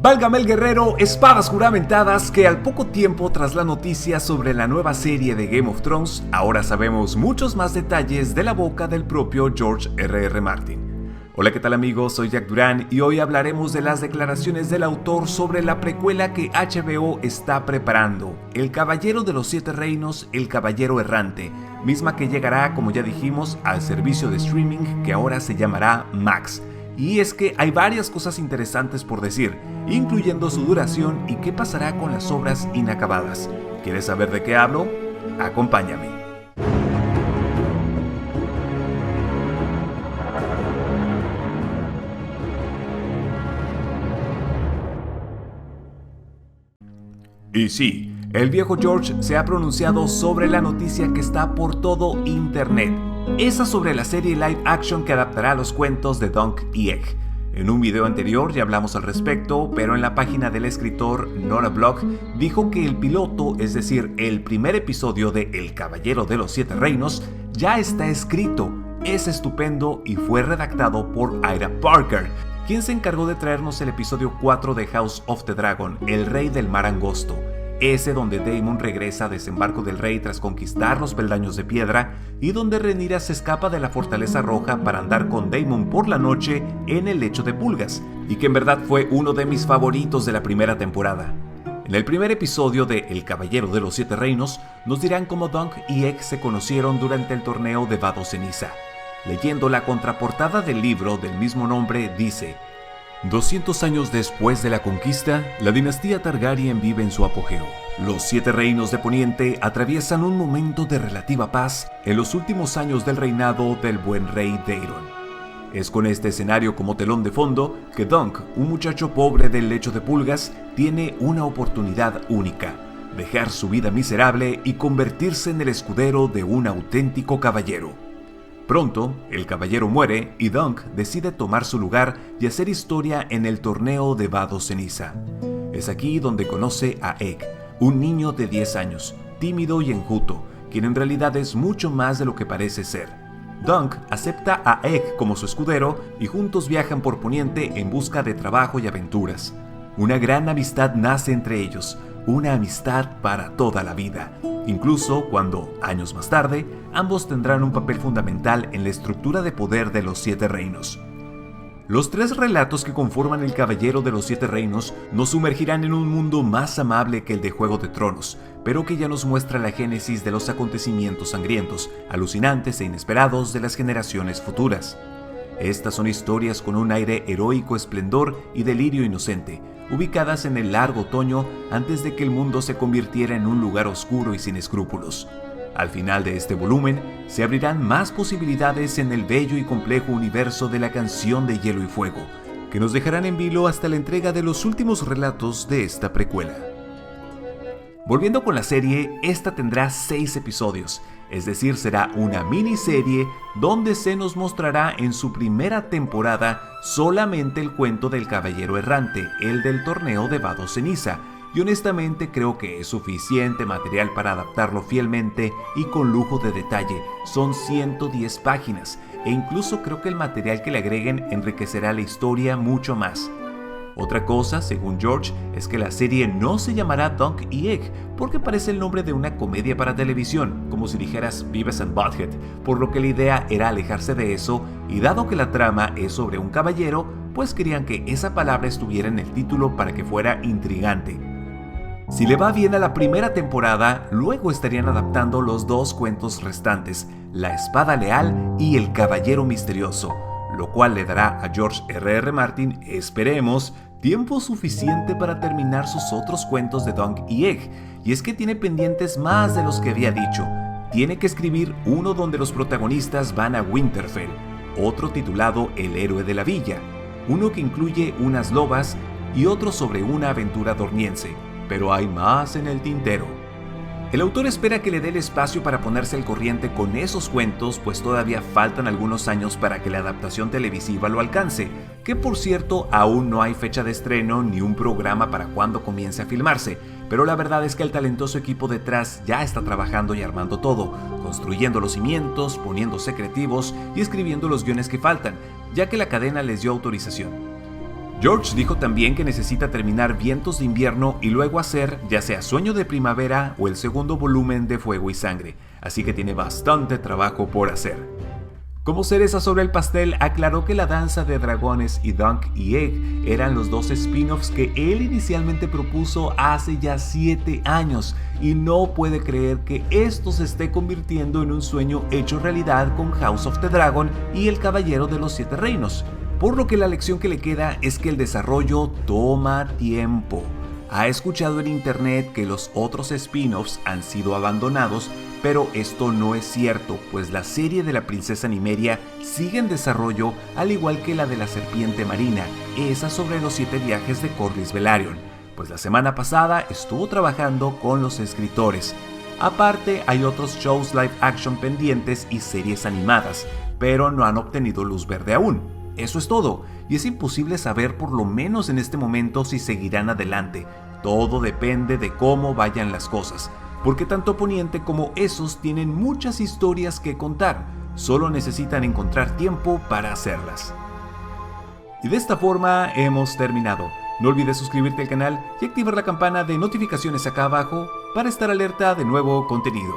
Válgame el guerrero, espadas juramentadas, que al poco tiempo tras la noticia sobre la nueva serie de Game of Thrones, ahora sabemos muchos más detalles de la boca del propio George R.R. Martin. Hola, ¿qué tal amigos? Soy Jack Durán y hoy hablaremos de las declaraciones del autor sobre la precuela que HBO está preparando, El Caballero de los Siete Reinos, El Caballero Errante, misma que llegará, como ya dijimos, al servicio de streaming que ahora se llamará Max. Y es que hay varias cosas interesantes por decir, incluyendo su duración y qué pasará con las obras inacabadas. ¿Quieres saber de qué hablo? Acompáñame. Y sí, el viejo George se ha pronunciado sobre la noticia que está por todo internet. Esa sobre la serie live action que adaptará los cuentos de Dunk y Egg. En un video anterior ya hablamos al respecto, pero en la página del escritor Nora Block dijo que el piloto, es decir, el primer episodio de El Caballero de los Siete Reinos, ya está escrito, es estupendo y fue redactado por Ira Parker, quien se encargó de traernos el episodio 4 de House of the Dragon, El Rey del Mar Angosto. Ese donde Daemon regresa a Desembarco del Rey tras conquistar los peldaños de piedra y donde Rhaenyra se escapa de la Fortaleza Roja para andar con Daemon por la noche en el lecho de pulgas, y que en verdad fue uno de mis favoritos de la primera temporada. En el primer episodio de El Caballero de los Siete Reinos nos dirán cómo Dunk y Egg se conocieron durante el torneo de Vado Ceniza. Leyendo la contraportada del libro del mismo nombre dice: 200 años después de la conquista, la dinastía Targaryen vive en su apogeo. Los Siete Reinos de Poniente atraviesan un momento de relativa paz en los últimos años del reinado del buen rey Daeron. Es con este escenario como telón de fondo que Dunk, un muchacho pobre del lecho de pulgas, tiene una oportunidad única: dejar su vida miserable y convertirse en el escudero de un auténtico caballero. Pronto, el caballero muere y Dunk decide tomar su lugar y hacer historia en el torneo de Vado Ceniza. Es aquí donde conoce a Egg, un niño de 10 años, tímido y enjuto, quien en realidad es mucho más de lo que parece ser. Dunk acepta a Egg como su escudero y juntos viajan por Poniente en busca de trabajo y aventuras. Una gran amistad nace entre ellos, una amistad para toda la vida, incluso cuando, años más tarde, ambos tendrán un papel fundamental en la estructura de poder de los Siete Reinos. Los tres relatos que conforman El Caballero de los Siete Reinos nos sumergirán en un mundo más amable que el de Juego de Tronos, pero que ya nos muestra la génesis de los acontecimientos sangrientos, alucinantes e inesperados de las generaciones futuras. Estas son historias con un aire heroico esplendor y delirio inocente, ubicadas en el largo otoño antes de que el mundo se convirtiera en un lugar oscuro y sin escrúpulos. Al final de este volumen, se abrirán más posibilidades en el bello y complejo universo de la Canción de Hielo y Fuego, que nos dejarán en vilo hasta la entrega de los últimos relatos de esta precuela. Volviendo con la serie, esta tendrá 6 episodios, es decir, será una miniserie donde se nos mostrará en su primera temporada solamente el cuento del Caballero Errante, el del torneo de Vado Ceniza, y honestamente creo que es suficiente material para adaptarlo fielmente y con lujo de detalle. Son 110 páginas, e incluso creo que el material que le agreguen enriquecerá la historia mucho más. Otra cosa, según George, es que la serie no se llamará Dunk y Egg, porque parece el nombre de una comedia para televisión, como si dijeras Beavis and Butthead, por lo que la idea era alejarse de eso, y dado que la trama es sobre un caballero, pues querían que esa palabra estuviera en el título para que fuera intrigante. Si le va bien a la primera temporada, luego estarían adaptando los 2 cuentos restantes, La Espada Leal y El Caballero Misterioso, lo cual le dará a George R.R. Martin, esperemos, tiempo suficiente para terminar sus otros cuentos de Dunk y Egg, y es que tiene pendientes más de los que había dicho. Tiene que escribir uno donde los protagonistas van a Winterfell, otro titulado El Héroe de la Villa, uno que incluye unas lobas y otro sobre una aventura dorniense, pero hay más en el tintero. El autor espera que le dé el espacio para ponerse al corriente con esos cuentos, pues todavía faltan algunos años para que la adaptación televisiva lo alcance, que por cierto aún no hay fecha de estreno ni un programa para cuándo comience a filmarse, pero la verdad es que el talentoso equipo detrás ya está trabajando y armando todo, construyendo los cimientos, poniéndose creativos y escribiendo los guiones que faltan, ya que la cadena les dio autorización. George dijo también que necesita terminar Vientos de Invierno y luego hacer ya sea Sueño de Primavera o el segundo volumen de Fuego y Sangre, así que tiene bastante trabajo por hacer. Como cereza sobre el pastel, aclaró que La Danza de Dragones y Dunk y Egg eran los dos spin-offs que él inicialmente propuso hace ya 7 años y no puede creer que esto se esté convirtiendo en un sueño hecho realidad con House of the Dragon y El Caballero de los Siete Reinos, por lo que la lección que le queda es que el desarrollo toma tiempo. Ha escuchado en internet que los otros spin-offs han sido abandonados, pero esto no es cierto, pues la serie de la princesa Nymeria sigue en desarrollo, al igual que la de la serpiente marina, esa sobre los 7 viajes de Corlys Velaryon, pues la semana pasada estuvo trabajando con los escritores. Aparte, hay otros shows live action pendientes y series animadas, pero no han obtenido luz verde aún. Eso es todo, y es imposible saber por lo menos en este momento si seguirán adelante. Todo depende de cómo vayan las cosas, porque tanto Poniente como esos tienen muchas historias que contar, solo necesitan encontrar tiempo para hacerlas. Y de esta forma hemos terminado. No olvides suscribirte al canal y activar la campana de notificaciones acá abajo para estar alerta de nuevo contenido.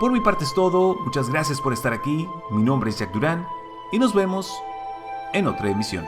Por mi parte es todo, muchas gracias por estar aquí, mi nombre es Jack Durán y nos vemos en otra emisión.